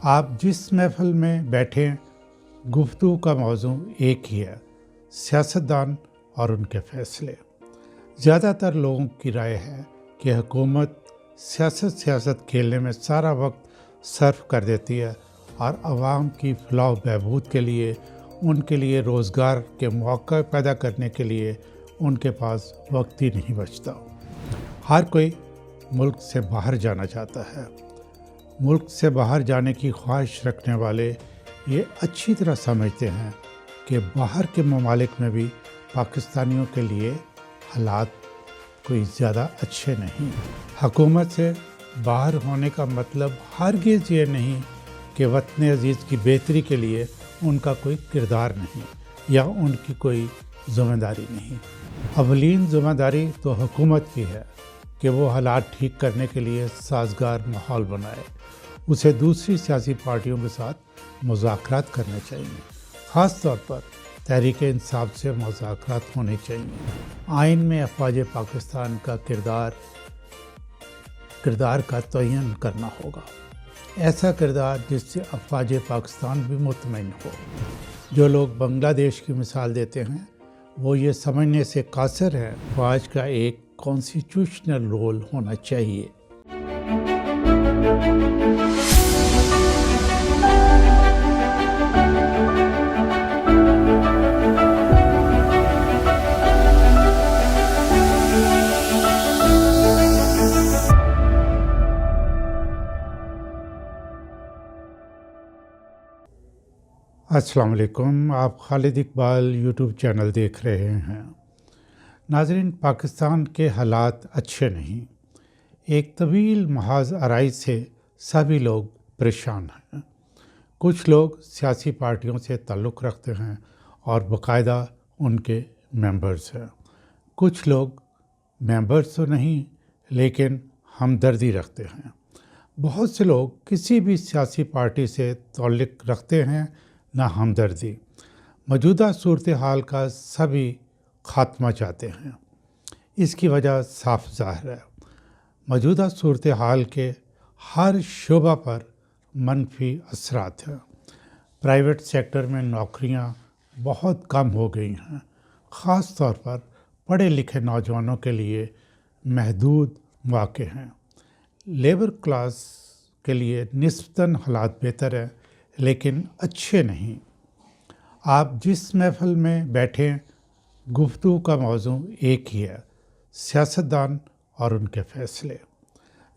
آپ جس محفل میں بیٹھیں گفتگو کا موضوع ایک ہی ہے: سیاستدان اور ان کے فیصلے۔ زیادہ تر لوگوں کی رائے ہے کہ حکومت سیاست کھیلنے میں سارا وقت صرف کر دیتی ہے اور عوام کی فلاح و بہبود کے لیے، ان کے لیے روزگار کے مواقع پیدا کرنے کے لیے ان کے پاس وقت ہی نہیں بچتا۔ ہر کوئی ملک سے باہر جانا چاہتا ہے۔ ملک سے باہر جانے کی خواہش رکھنے والے یہ اچھی طرح سمجھتے ہیں کہ باہر کے ممالک میں بھی پاکستانیوں کے لیے حالات کوئی زیادہ اچھے نہیں۔ حکومت سے باہر ہونے کا مطلب ہرگز یہ نہیں کہ وطن عزیز کی بہتری کے لیے ان کا کوئی کردار نہیں یا ان کی کوئی ذمہ داری نہیں۔ اولین ذمہ داری تو حکومت کی ہے کہ وہ حالات ٹھیک کرنے کے لیے سازگار ماحول بنائے۔ اسے دوسری سیاسی پارٹیوں کے ساتھ مذاکرات کرنے چاہیے، خاص طور پر تحریک انصاف سے مذاکرات ہونے چاہیے۔ آئین میں افواج پاکستان کا کردار کا تعین کرنا ہوگا، ایسا کردار جس سے افواج پاکستان بھی مطمئن ہو۔ جو لوگ بنگلہ دیش کی مثال دیتے ہیں وہ یہ سمجھنے سے قاصر ہیں فوج کا ایک کانسٹیٹیوشنل رول ہونا چاہیے۔ السلام علیکم، آپ خالد اقبال یوٹیوب چینل دیکھ رہے ہیں۔ ناظرین، پاکستان کے حالات اچھے نہیں۔ ایک طویل محاذ آرائی سے سبھی لوگ پریشان ہیں۔ کچھ لوگ سیاسی پارٹیوں سے تعلق رکھتے ہیں اور باقاعدہ ان کے ممبرز ہیں۔ کچھ لوگ ممبرز تو نہیں لیکن ہمدردی رکھتے ہیں۔ بہت سے لوگ کسی بھی سیاسی پارٹی سے تعلق رکھتے ہیں نہ ہمدردی۔ موجودہ صورتحال کا سبھی خاتمہ چاہتے ہیں۔ اس کی وجہ صاف ظاہر ہے۔ موجودہ صورتحال کے ہر شعبہ پر منفی اثرات ہیں۔ پرائیویٹ سیکٹر میں نوکریاں بہت کم ہو گئی ہیں، خاص طور پر پڑھے لکھے نوجوانوں کے لیے محدود مواقع ہیں۔ لیبر کلاس کے لیے نسبتاً حالات بہتر ہیں لیکن اچھے نہیں۔ آپ جس محفل میں بیٹھیں گفتگو کا موضوع ایک ہی ہے: سیاستدان اور ان کے فیصلے۔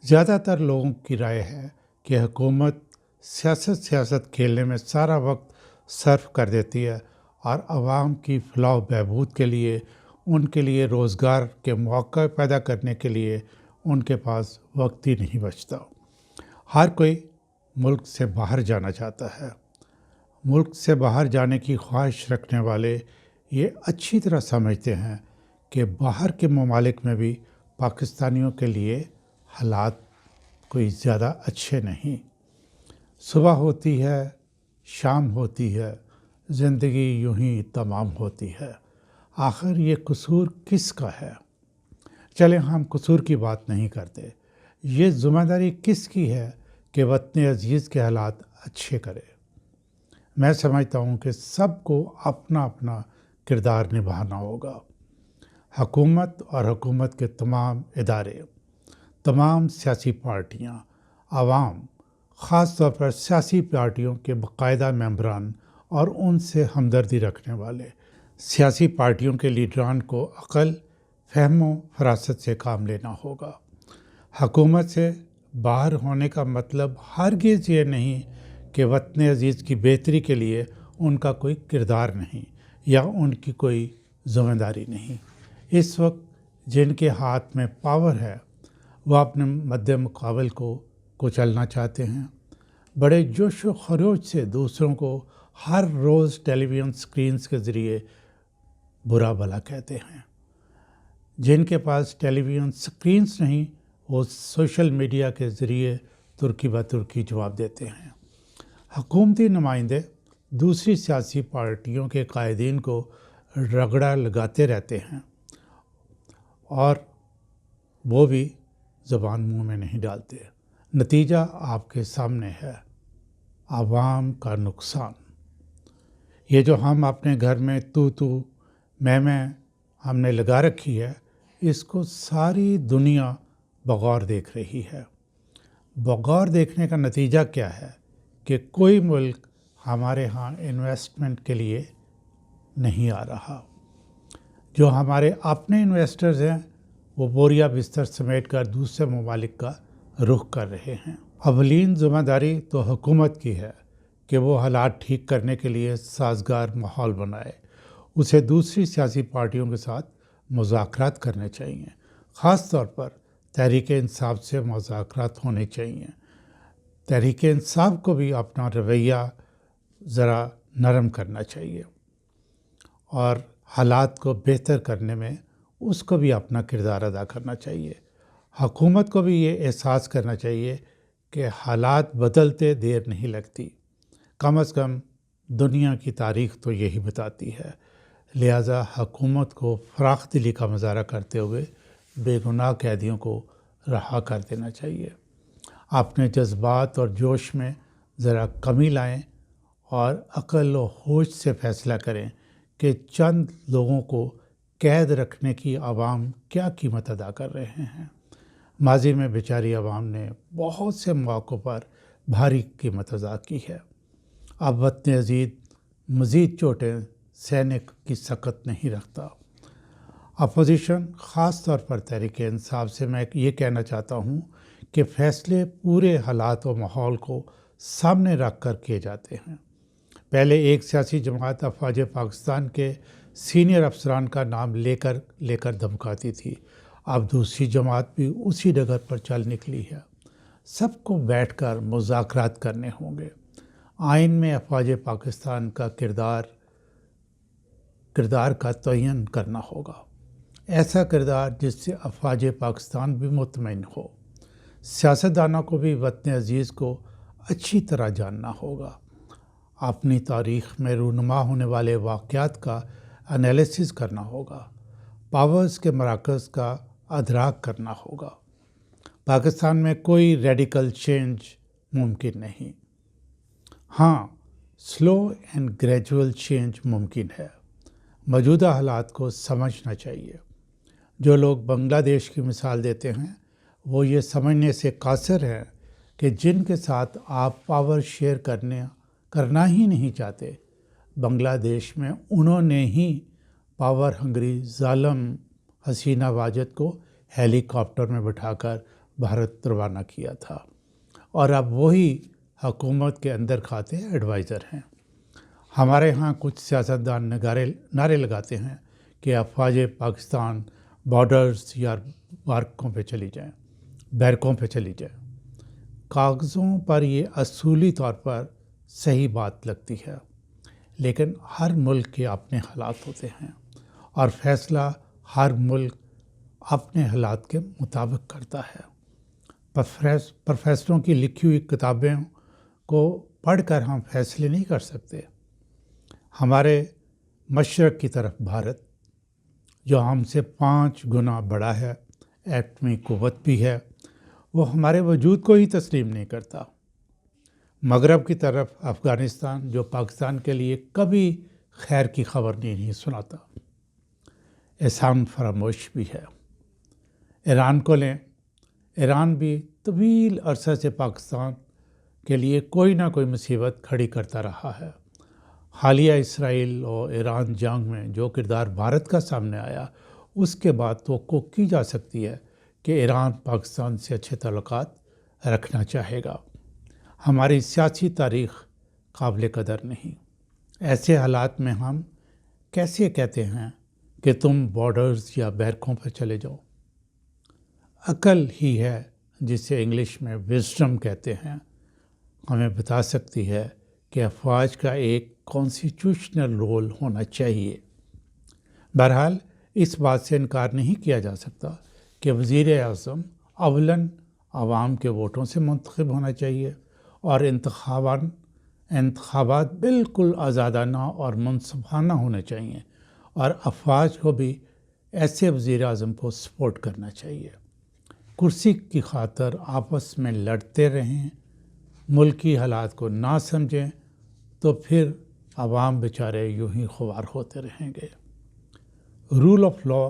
زیادہ تر لوگوں کی رائے ہے کہ حکومت سیاست کھیلنے میں سارا وقت صرف کر دیتی ہے اور عوام کی فلاح و بہبود کے لیے، ان کے لیے روزگار کے مواقع پیدا کرنے کے لیے ان کے پاس وقت ہی نہیں بچتا۔ ہر کوئی ملک سے باہر جانا چاہتا ہے۔ ملک سے باہر جانے کی خواہش رکھنے والے یہ اچھی طرح سمجھتے ہیں کہ باہر کے ممالک میں بھی پاکستانیوں کے لیے حالات کوئی زیادہ اچھے نہیں۔ صبح ہوتی ہے، شام ہوتی ہے، زندگی یوں ہی تمام ہوتی ہے۔ آخر یہ قصور کس کا ہے؟ چلیں ہم قصور کی بات نہیں کرتے۔ یہ ذمہ داری کس کی ہے کہ وطن عزیز کے حالات اچھے کرے؟ میں سمجھتا ہوں کہ سب کو اپنا اپنا کردار نبھانا ہوگا۔ حکومت اور حکومت کے تمام ادارے، تمام سیاسی پارٹیاں، عوام، خاص طور پر سیاسی پارٹیوں کے باقاعدہ ممبران اور ان سے ہمدردی رکھنے والے سیاسی پارٹیوں کے لیڈران کو عقل، فہم و فراست سے کام لینا ہوگا۔ حکومت سے باہر ہونے کا مطلب ہرگز یہ نہیں کہ وطن عزیز کی بہتری کے لیے ان کا کوئی کردار نہیں یا ان کی کوئی ذمہ داری نہیں۔ اس وقت جن کے ہاتھ میں پاور ہے وہ اپنے مد مقابل کو کچلنا چاہتے ہیں۔ بڑے جوش و خروش سے دوسروں کو ہر روز ٹیلی ویژن سکرینز کے ذریعے برا بھلا کہتے ہیں۔ جن کے پاس ٹیلی ویژن سکرینز نہیں وہ سوشل میڈیا کے ذریعے ترکی بہ ترکی جواب دیتے ہیں۔ حکومتی نمائندے دوسری سیاسی پارٹیوں کے قائدین کو رگڑا لگاتے رہتے ہیں اور وہ بھی زبان منہ میں نہیں ڈالتے۔ نتیجہ آپ کے سامنے ہے۔ عوام کا نقصان۔ یہ جو ہم اپنے گھر میں تو میں ہم نے لگا رکھی ہے، اس کو ساری دنیا بغور دیکھ رہی ہے۔ بغور دیکھنے کا نتیجہ کیا ہے کہ کوئی ملک ہمارے ہاں انویسٹمنٹ کے لیے نہیں آ رہا۔ جو ہمارے اپنے انویسٹرز ہیں وہ بوریا بستر سمیٹ کر دوسرے ممالک کا رخ کر رہے ہیں۔ اولین ذمہ داری تو حکومت کی ہے کہ وہ حالات ٹھیک کرنے کے لیے سازگار ماحول بنائے۔ اسے دوسری سیاسی پارٹیوں کے ساتھ مذاکرات کرنے چاہیے، خاص طور پر تحریک انصاف سے مذاکرات ہونے چاہیے۔ تحریک انصاف کو بھی اپنا رویہ ذرا نرم کرنا چاہیے اور حالات کو بہتر کرنے میں اس کو بھی اپنا کردار ادا کرنا چاہیے۔ حکومت کو بھی یہ احساس کرنا چاہیے کہ حالات بدلتے دیر نہیں لگتی، کم از کم دنیا کی تاریخ تو یہی بتاتی ہے۔ لہٰذا حکومت کو فراخ دلی کا مظاہرہ کرتے ہوئے بے گناہ قیدیوں کو رہا کر دینا چاہیے۔ اپنے جذبات اور جوش میں ذرا کمی لائیں اور عقل و ہوش سے فیصلہ کریں کہ چند لوگوں کو قید رکھنے کی عوام کیا قیمت ادا کر رہے ہیں۔ ماضی میں بیچاری عوام نے بہت سے مواقعوں پر بھاری قیمت ادا کی ہے۔ اب وطن عزیز مزید چوٹیں سہنے کی سکت نہیں رکھتا۔ اپوزیشن، خاص طور پر تحریک انصاف سے میں یہ کہنا چاہتا ہوں کہ فیصلے پورے حالات و ماحول کو سامنے رکھ کر کیے جاتے ہیں۔ پہلے ایک سیاسی جماعت افواج پاکستان کے سینئر افسران کا نام لے کر دھمکاتی تھی، اب دوسری جماعت بھی اسی ڈگر پر چل نکلی ہے۔ سب کو بیٹھ کر مذاکرات کرنے ہوں گے۔ آئین میں افواج پاکستان کا کردار کا تعین کرنا ہوگا، ایسا کردار جس سے افواج پاکستان بھی مطمئن ہو۔ سیاستدانوں کو بھی وطن عزیز کو اچھی طرح جاننا ہوگا، اپنی تاریخ میں رونما ہونے والے واقعات کا انالیسس کرنا ہوگا، پاورز کے مراکز کا ادراک کرنا ہوگا۔ پاکستان میں کوئی ریڈیکل چینج ممکن نہیں، ہاں سلو اینڈ گریجول چینج ممکن ہے۔ موجودہ حالات کو سمجھنا چاہیے۔ جو لوگ بنگلہ دیش کی مثال دیتے ہیں وہ یہ سمجھنے سے قاصر ہیں کہ جن کے ساتھ آپ پاور شیئر کرنا ہی نہیں چاہتے، بنگلہ دیش میں انہوں نے ہی پاور ہنگری ظالم حسینہ واجد کو ہیلی کاپٹر میں بٹھا کر بھارت روانہ کیا تھا، اور اب وہی حکومت کے اندر کھاتے ایڈوائزر ہیں۔ ہمارے ہاں کچھ سیاستدان نعرے لگاتے ہیں کہ افواج پاکستان بارڈرز یا بیرکوں پہ چلی جائیں۔ کاغذوں پر یہ اصولی طور پر صحیح بات لگتی ہے، لیکن ہر ملک کے اپنے حالات ہوتے ہیں اور فیصلہ ہر ملک اپنے حالات کے مطابق کرتا ہے۔ پروفیسروں کی لکھی ہوئی کتابیں کو پڑھ کر ہم فیصلے نہیں کر سکتے۔ ہمارے مشرق کی طرف بھارت، جو ہم سے 5 گنا بڑا ہے، ایٹمی قوت بھی ہے، وہ ہمارے وجود کو ہی تسلیم نہیں کرتا۔ مغرب کی طرف افغانستان، جو پاکستان کے لیے کبھی خیر کی خبر نہیں سناتا، احسان فراموش بھی ہے۔ ایران کو لیں، ایران بھی طویل عرصہ سے پاکستان کے لیے کوئی نہ کوئی مصیبت کھڑی کرتا رہا ہے۔ حالیہ اسرائیل اور ایران جنگ میں جو کردار بھارت کا سامنے آیا، اس کے بعد توقع کی جا سکتی ہے کہ ایران پاکستان سے اچھے تعلقات رکھنا چاہے گا۔ ہماری سیاسی تاریخ قابل قدر نہیں۔ ایسے حالات میں ہم کیسے کہتے ہیں کہ تم بارڈرز یا بیرکوں پر چلے جاؤ؟ عقل ہی ہے، جسے انگلش میں وزڈم کہتے ہیں، ہمیں بتا سکتی ہے کہ افواج کا ایک کانسٹیٹیوشنل رول ہونا چاہیے۔ بہرحال اس بات سے انکار نہیں کیا جا سکتا کہ وزیر اعظم اولاً عوام کے ووٹوں سے منتخب ہونا چاہیے، اور انتخابات بالکل آزادانہ اور منصفانہ ہونے چاہیے، اور افواج کو بھی ایسے وزیر اعظم کو سپورٹ کرنا چاہیے۔ کرسی کی خاطر آپس میں لڑتے رہیں، ملکی حالات کو نہ سمجھیں تو پھر عوام بیچارے یوں ہی خوار ہوتے رہیں گے۔ رول آف لا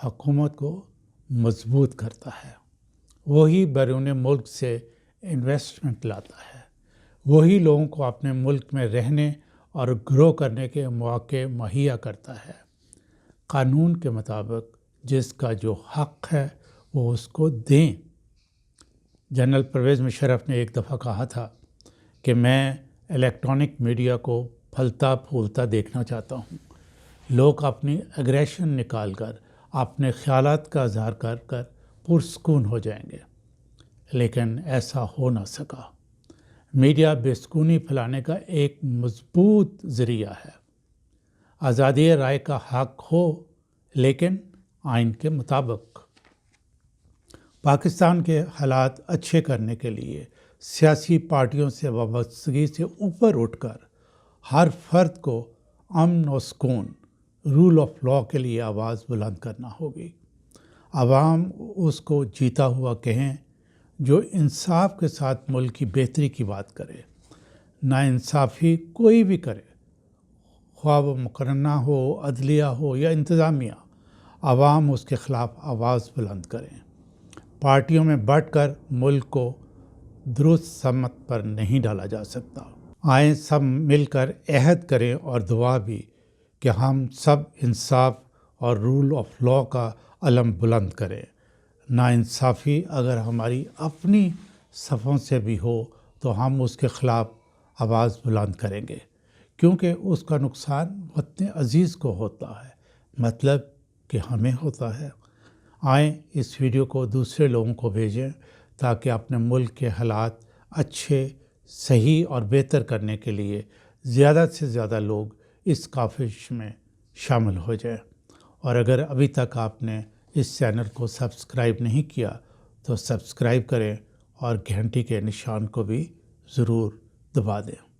حکومت کو مضبوط کرتا ہے، وہی بیرون ملک سے انویسٹمنٹ لاتا ہے، وہی لوگوں کو اپنے ملک میں رہنے اور گرو کرنے کے مواقع مہیا کرتا ہے۔ قانون کے مطابق جس کا جو حق ہے وہ اس کو دیں۔ جنرل پرویز مشرف نے ایک دفعہ کہا تھا کہ میں الیکٹرانک میڈیا کو پھلتا پھولتا دیکھنا چاہتا ہوں، لوگ اپنی اگریشن نکال کر اپنے خیالات کا اظہار کر کر پرسکون ہو جائیں گے، لیکن ایسا ہو نہ سکا۔ میڈیا بے سکونی پھیلانے کا ایک مضبوط ذریعہ ہے۔ آزادی رائے کا حق ہو لیکن آئین کے مطابق۔ پاکستان کے حالات اچھے کرنے کے لیے سیاسی پارٹیوں سے وابستگی سے اوپر اٹھ کر ہر فرد کو امن و سکون، رول آف لا کے لیے آواز بلند کرنا ہوگی۔ عوام اس کو جیتا ہوا کہیں جو انصاف کے ساتھ ملک کی بہتری کی بات کرے۔ ناانصافی کوئی بھی کرے، خواہ وہ مقننہ ہو، عدلیہ ہو یا انتظامیہ، عوام اس کے خلاف آواز بلند کریں۔ پارٹیوں میں بٹ کر ملک کو درست سمت پر نہیں ڈالا جا سکتا۔ آئیں سب مل کر عہد کریں اور دعا بھی کہ ہم سب انصاف اور رول آف لا کا علم بلند کریں۔ ناانصافی اگر ہماری اپنی صفوں سے بھی ہو تو ہم اس کے خلاف آواز بلند کریں گے، کیونکہ اس کا نقصان وطن عزیز کو ہوتا ہے، مطلب کہ ہمیں ہوتا ہے۔ آئیں اس ویڈیو کو دوسرے لوگوں کو بھیجیں تاکہ اپنے ملک کے حالات اچھے، صحیح اور بہتر کرنے کے لیے زیادہ سے زیادہ لوگ اس کاوش میں شامل ہو جائیں۔ اور اگر ابھی تک آپ نے اس چینل کو سبسکرائب نہیں کیا تو سبسکرائب کریں اور گھنٹی کے نشان کو بھی ضرور دبا دیں۔